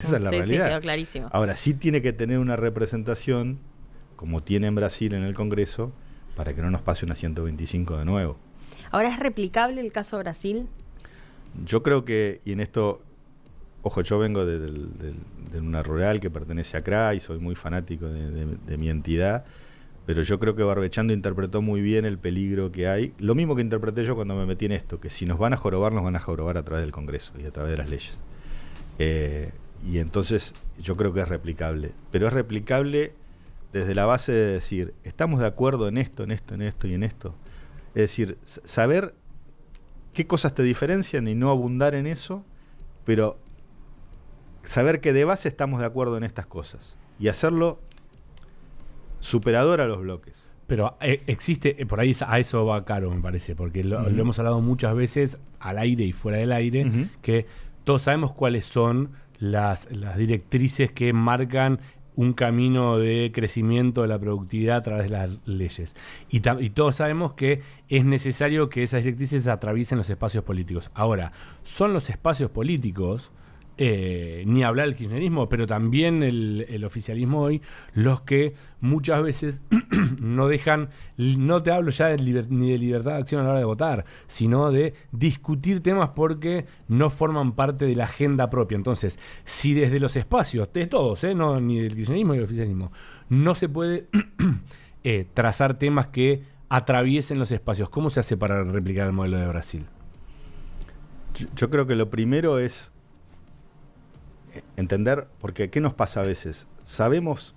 Esa es la realidad. Sí, quedó clarísimo. Ahora, sí tiene que tener una representación, como tiene en Brasil en el Congreso, para que no nos pase una 125 de nuevo. Ahora, ¿es replicable el caso Brasil? Yo creo que, y en esto, ojo, yo vengo de una rural que pertenece a CRA y soy muy fanático de mi entidad, pero yo creo que Barbechando interpretó muy bien el peligro que hay. Lo mismo que interpreté yo cuando me metí en esto, que si nos van a jorobar, nos van a jorobar a través del Congreso y a través de las leyes. Y entonces yo creo que es replicable. Pero es replicable desde la base de decir, estamos de acuerdo en esto, en esto, en esto y en esto. Es decir, saber qué cosas te diferencian y no abundar en eso, pero saber que de base estamos de acuerdo en estas cosas. Y hacerlo superador a los bloques. Pero existe, por ahí a eso va Caro, me parece, porque lo hemos hablado muchas veces al aire y fuera del aire, que todos sabemos cuáles son las directrices que marcan un camino de crecimiento de la productividad a través de las leyes. Y todos sabemos que es necesario que esas directrices atraviesen los espacios políticos. Ahora, son los espacios políticos, ni hablar del kirchnerismo, pero también el oficialismo hoy, los que muchas veces no dejan, no te hablo ya ni de libertad de acción a la hora de votar, sino de discutir temas porque no forman parte de la agenda propia. Entonces, si desde los espacios, de todos, no, ni del kirchnerismo ni del oficialismo, no se puede trazar temas que atraviesen los espacios, ¿cómo se hace para replicar el modelo de Brasil? Yo creo que lo primero es entender, porque ¿qué nos pasa a veces? Sabemos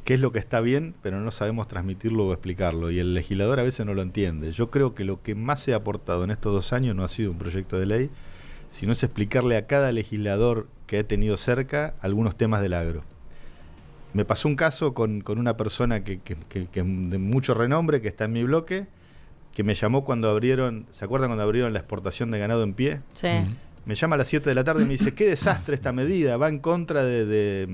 qué es lo que está bien, pero no sabemos transmitirlo o explicarlo, y el legislador a veces no lo entiende. Yo creo que lo que más se ha aportado en estos 2 años no ha sido un proyecto de ley, sino es explicarle a cada legislador que he tenido cerca algunos temas del agro. Me pasó un caso con una persona que de mucho renombre, que está en mi bloque, que me llamó cuando abrieron, ¿se acuerdan cuando abrieron la exportación de ganado en pie? Sí. Me llama a las 7 de la tarde y me dice, qué desastre esta medida, va en contra de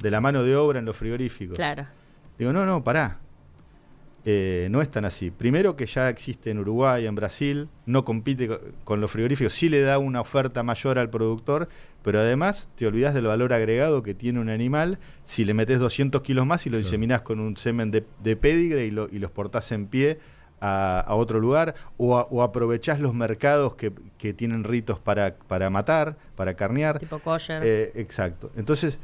la mano de obra en los frigoríficos. Claro. Digo, no, pará. No es tan así. Primero que ya existe en Uruguay, en Brasil, no compite con los frigoríficos, sí le da una oferta mayor al productor, pero además te olvidás del valor agregado que tiene un animal si le metés 200 kilos más y lo diseminás con un semen de pedigre y lo exportás en pie a otro lugar, o aprovechás los mercados que tienen ritos para matar, para carnear. Tipo kosher. Exacto. Entonces,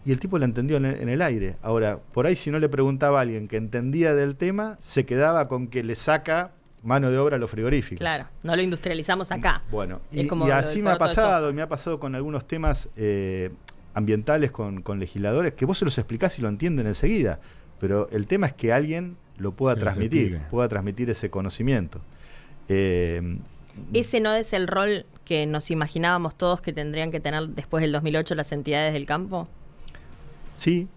y el tipo lo entendió en el aire. Ahora, por ahí si no le preguntaba a alguien que entendía del tema, se quedaba con que le saca mano de obra a los frigoríficos. Claro, no lo industrializamos acá. Bueno, y así me ha pasado, y me ha pasado con algunos temas ambientales con legisladores, que vos se los explicás y lo entienden enseguida, pero el tema es que alguien lo pueda transmitir ese conocimiento. ¿Ese no es el rol que nos imaginábamos todos que tendrían que tener después del 2008 las entidades del campo? Sí.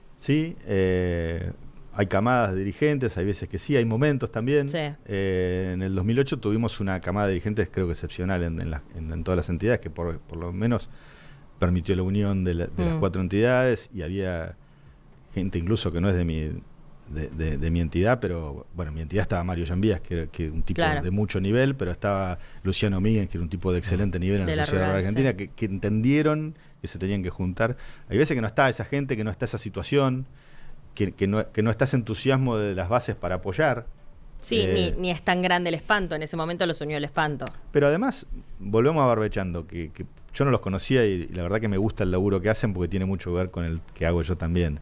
Hay camadas de dirigentes, hay veces que sí, hay momentos también. Sí. En el 2008 tuvimos una camada de dirigentes, creo que excepcional en todas las entidades, que por lo menos permitió la unión de las 4 entidades, y había gente incluso que no es de mi entidad, pero bueno, mi entidad estaba Mario Llambías, que un tipo de mucho nivel, pero estaba Luciano Míguez, que era un tipo de excelente nivel en la sociedad rural argentina, que entendieron que se tenían que juntar. Hay veces que no está esa gente, que no está esa situación, que no está ese entusiasmo de las bases para apoyar. Sí, ni es tan grande el espanto, en ese momento los unió el espanto. Pero además, volvemos a Barbechando, que yo no los conocía y la verdad que me gusta el laburo que hacen porque tiene mucho que ver con el que hago yo también.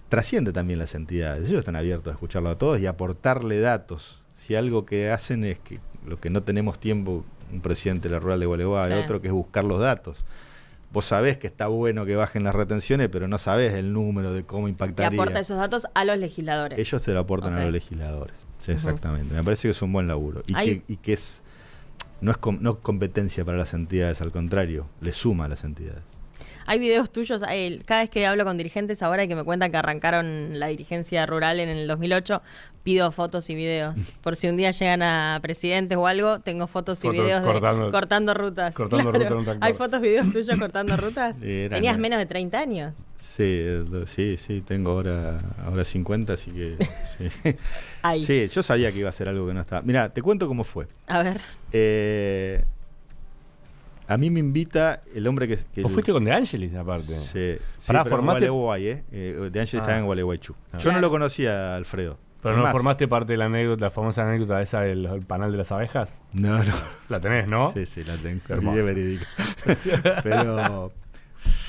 Trasciende también las entidades, ellos están abiertos a escucharlo a todos y aportarle datos. Si algo que hacen es que lo que no tenemos tiempo, un presidente de la Rural de Gualeguay, el otro, que es buscar los datos. Vos sabés que está bueno que bajen las retenciones, pero no sabés el número de cómo impactaría. Y aporta esos datos a los legisladores. Ellos se lo aportan a los legisladores. Sí, exactamente. Me parece que es un buen laburo. Y que no es competencia para las entidades, al contrario, le suma a las entidades. Hay videos tuyos, cada vez que hablo con dirigentes ahora y que me cuentan que arrancaron la dirigencia rural en el 2008, pido fotos y videos. Por si un día llegan a presidentes o algo, tengo fotos y videos cortando rutas. ¿Hay fotos, videos tuyos cortando rutas? Tenías menos de 30 años. Sí, tengo ahora 50, así que sí. Sí, yo sabía que iba a ser algo que no estaba. Mirá, te cuento cómo fue. A ver. A mí me invita el hombre que ¿Vos fuiste con De Angelis, aparte? Sí, Pará, pero formaste... en Gualeguay, De Angelis estaba en Gualeguaychú. Ah. Yo no lo conocía, Alfredo. ¿Pero Es no más, formaste parte de la anécdota, la famosa anécdota esa del panal de las abejas? No. La tenés, ¿no? Sí, la tengo. Qué hermoso. Es verídica. Pero...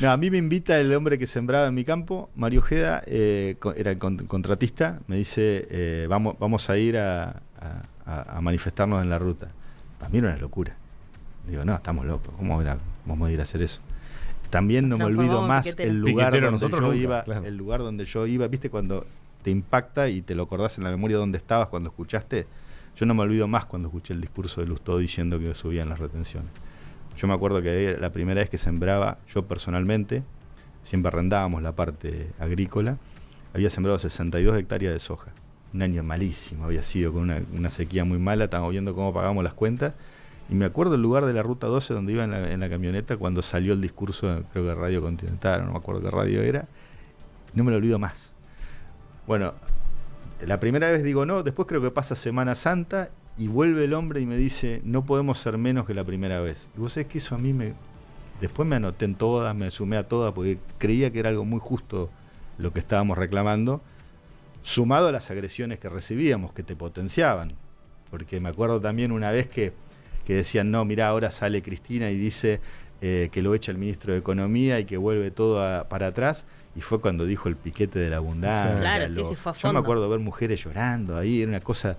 No, a mí me invita el hombre que sembraba en mi campo, Mario Ojeda, era el contratista, me dice, vamos a ir a manifestarnos en la ruta. Para mí era una locura. Digo, no, estamos locos, ¿cómo vamos a ir a hacer eso? También no me olvido más el lugar donde yo iba, claro. el lugar donde yo iba, ¿viste? Cuando te impacta y te lo acordás en la memoria donde estabas cuando escuchaste. Yo no me olvido más cuando escuché el discurso de Lustó diciendo que subían las retenciones. Yo me acuerdo que la primera vez que sembraba, yo personalmente, siempre arrendábamos la parte agrícola, había sembrado 62 hectáreas de soja. Un año malísimo había sido, con una sequía muy mala, estábamos viendo cómo pagamos las cuentas. Y me acuerdo el lugar de la Ruta 12 donde iba en la camioneta cuando salió el discurso, creo que Radio Continental, no me acuerdo qué radio era. No me lo olvido más. Bueno, la primera vez digo no, después creo que pasa Semana Santa y vuelve el hombre y me dice, no podemos ser menos que la primera vez. Y vos sabés que eso a mí después me anoté en todas, me sumé a todas, porque creía que era algo muy justo lo que estábamos reclamando, sumado a las agresiones que recibíamos, que te potenciaban. Porque me acuerdo también una vez que decían, no, mirá, ahora sale Cristina y dice que lo echa el ministro de Economía y que vuelve todo para atrás. Y fue cuando dijo el piquete de la abundancia. Claro, sí, fue a Yo fondo. me acuerdo de ver mujeres llorando ahí, era una cosa,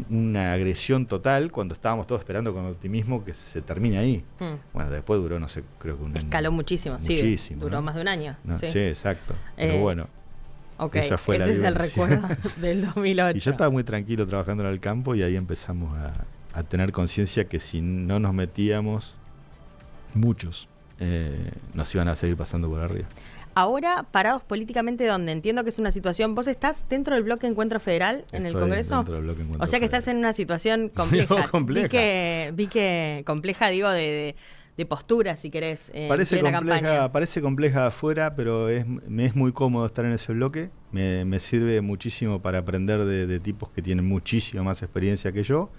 una agresión total, cuando estábamos todos esperando con optimismo que se termine ahí. Bueno, después duró, no sé, creo que un año. Escaló muchísimo, sí. Duró ¿no? más de un año. No, sí, exacto. Pero bueno. Okay, esa fue ese es el vivencia. recuerdo del 2008. Y yo estaba muy tranquilo trabajando en el campo y ahí empezamos a tener conciencia que si no nos metíamos, muchos nos iban a seguir pasando por arriba. Ahora, parados políticamente, donde entiendo que es una situación, ¿vos estás dentro del bloque Encuentro Federal en el Congreso? Dentro del bloque Encuentro o sea que Federal. estás en una situación compleja. Compleja. Vi que compleja, digo, de postura, si querés, Parece en la compleja, campaña. parece compleja afuera, pero me es muy cómodo estar en ese bloque. Me sirve muchísimo para aprender de tipos que tienen muchísima más experiencia que yo.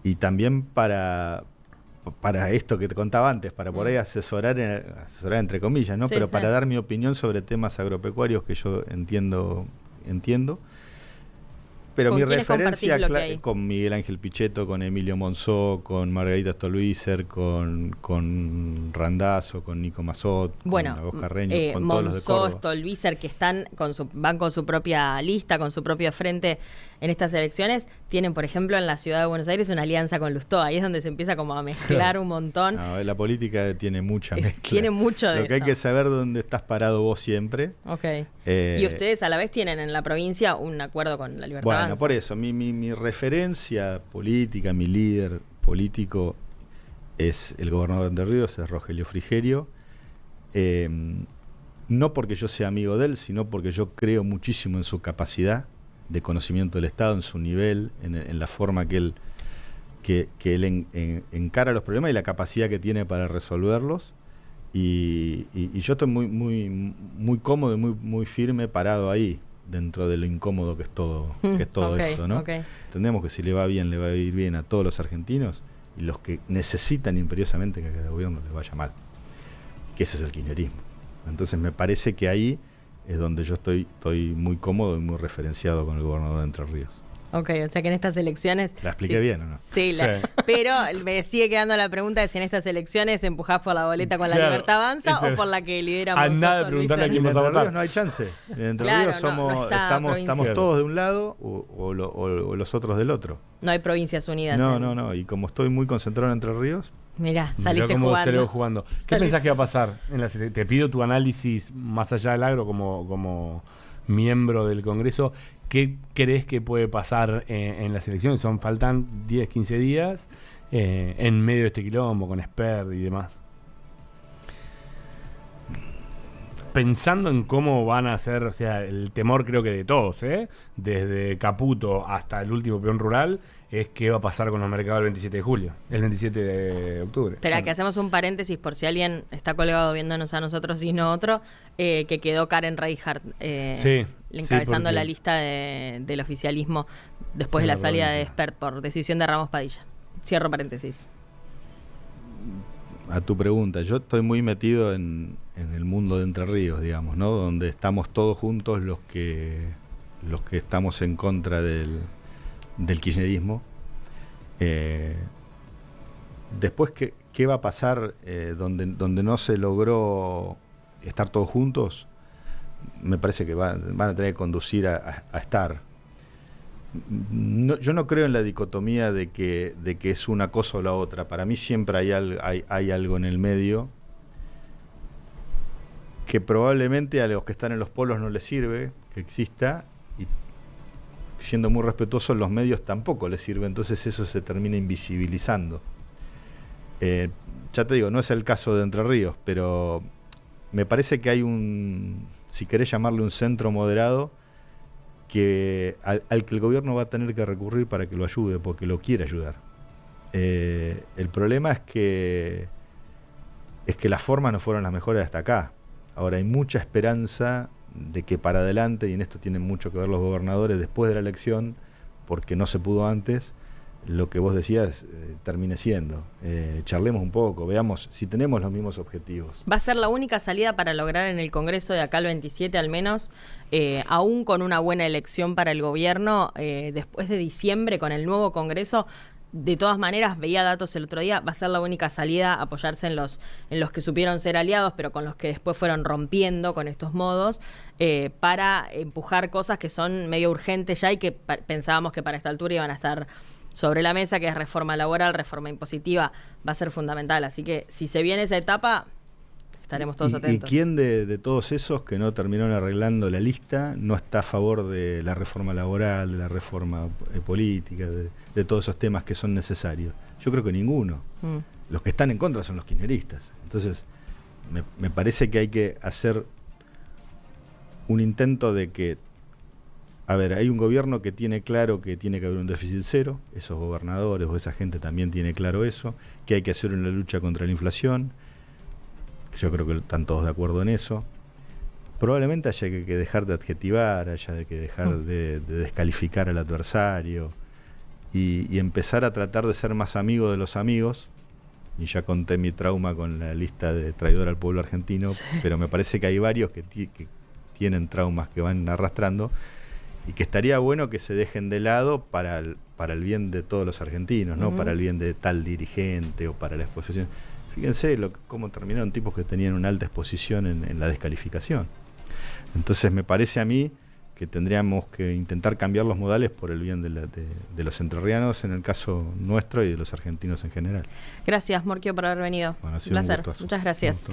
Y también para esto que te contaba antes, para por ahí asesorar entre comillas, ¿no? Sí, Pero sí. para dar mi opinión sobre temas agropecuarios que yo entiendo. Pero ¿Con mi quiénes compartís referencia bloque ahí? con Miguel Ángel Pichetto, con Emilio Monzó, con Margarita Stolbizer, con Randazzo, con Nico Mazot, Bueno, con Agos Carreño, con todos los de Monzó, Córdoba. Stolbizer, que están van con su propia lista, con su propio frente en estas elecciones, tienen, por ejemplo, en la ciudad de Buenos Aires una alianza con Lustó. Ahí es donde se empieza como a mezclar un montón. No, la política tiene mucha mezcla. Tiene mucho de Lo que hay eso. que saber dónde estás parado vos siempre. Ok. Y ustedes a la vez tienen en la provincia un acuerdo con la Libertad Bueno, Avanza. por eso, mi referencia política, mi líder político es el gobernador de Entre Ríos, es Rogelio Frigerio. No porque yo sea amigo de él, sino porque yo creo muchísimo en su capacidad de conocimiento del Estado, en su nivel, en la forma que él encara los problemas y la capacidad que tiene para resolverlos. Y yo estoy muy cómodo y muy firme parado ahí, dentro de lo incómodo que es todo, Okay, esto, ¿no? okay. Entendemos que si le va bien, le va a ir bien a todos los argentinos, y los que necesitan imperiosamente que a cada gobierno les vaya mal, que ese es el kirchnerismo. Entonces me parece que ahí es donde yo estoy muy cómodo y muy referenciado con el gobernador de Entre Ríos. Ok, o sea que en estas elecciones... ¿La expliqué bien o no? Sí, Sí. Pero me sigue quedando la pregunta de si en estas elecciones empujás por la boleta con la Claro, Libertad Avanza eso- o por la que lidera A Monzó nada de con preguntarle a Luis quién En vas a Entre votar. Ríos no hay chance. En Entre Claro, Ríos no está estamos provincia. todos de un lado o los otros del otro. No hay provincias unidas. No. Y como estoy muy concentrado en Entre Ríos, Mirá, Mirá saliste cómo jugando. salió jugando. ¿Qué Saliste. pensás que va a pasar? Te pido tu análisis más allá del agro como miembro del Congreso. ¿Qué crees que puede pasar en las elecciones? Faltan 10, 15 días en medio de este quilombo con Esper y demás. Pensando en cómo van a ser, o sea, el temor creo que de todos, desde Caputo hasta el último peón rural, es qué va a pasar con los mercados el 27 de julio, el 27 de octubre. Espera, que hacemos un paréntesis por si alguien está colgado viéndonos a nosotros y no otro, que quedó Karen Reinhardt Sí, encabezando porque- la lista del oficialismo después de En la la salida de provincia. Espert por decisión de Ramos Padilla. Cierro paréntesis. a tu pregunta, yo estoy muy metido en el mundo de Entre Ríos, digamos, ¿no? Donde estamos todos juntos los que estamos en contra del kirchnerismo. Después, ¿qué va a pasar donde no se logró estar todos juntos? Me parece que van a tener que conducir a estar. No, yo no creo en la dicotomía de que es una cosa o la otra. Para mí siempre hay algo en el medio que probablemente a los que están en los polos no les sirve que exista, y siendo muy respetuosos los medios tampoco les sirve, entonces eso se termina invisibilizando. Ya te digo, no es el caso de Entre Ríos, pero me parece que hay si querés llamarle un centro moderado, al que el gobierno va a tener que recurrir para que lo ayude, porque lo quiere ayudar. El problema es que las formas no fueron las mejores hasta acá. Ahora hay mucha esperanza de que para adelante, y en esto tienen mucho que ver los gobernadores después de la elección, porque no se pudo antes, lo que vos decías termine siendo. Charlemos un poco, veamos si tenemos los mismos objetivos. Va a ser la única salida para lograr en el Congreso de acá el 27 al menos, aún con una buena elección para el gobierno, después de diciembre con el nuevo Congreso. De todas maneras, veía datos el otro día, va a ser la única salida apoyarse en los que supieron ser aliados, pero con los que después fueron rompiendo con estos modos, para empujar cosas que son medio urgentes ya y que pensábamos que para esta altura iban a estar sobre la mesa, que es reforma laboral, reforma impositiva, va a ser fundamental. Así que si se viene esa etapa, estaremos todos atentos. ¿Y quién de todos esos que no terminaron arreglando la lista no está a favor de la reforma laboral, de la reforma política, de todos esos temas que son necesarios? Yo creo que ninguno. Los que están en contra son los kirchneristas. Entonces, me parece que hay que hacer un intento de que, a ver, hay un gobierno que tiene claro que tiene que haber un déficit cero, esos gobernadores o esa gente también tiene claro eso, que hay que hacer una lucha contra la inflación. Yo creo que están todos de acuerdo en eso. Probablemente haya que dejar de adjetivar, haya que dejar de descalificar al adversario y empezar a tratar de ser más amigo de los amigos. Y ya conté mi trauma con la lista de traidor al pueblo argentino, sí. Pero me parece que hay varios que tienen traumas que van arrastrando y que estaría bueno que se dejen de lado para el bien de todos los argentinos, no para el bien de tal dirigente o para la exposición. Fíjense cómo terminaron tipos que tenían una alta exposición en la descalificación. Entonces me parece a mí que tendríamos que intentar cambiar los modales por el bien de los entrerrianos, en el caso nuestro, y de los argentinos en general. Gracias, Morquio, por haber venido. Bueno, ha sido un placer. Un gustazo. Muchas gracias.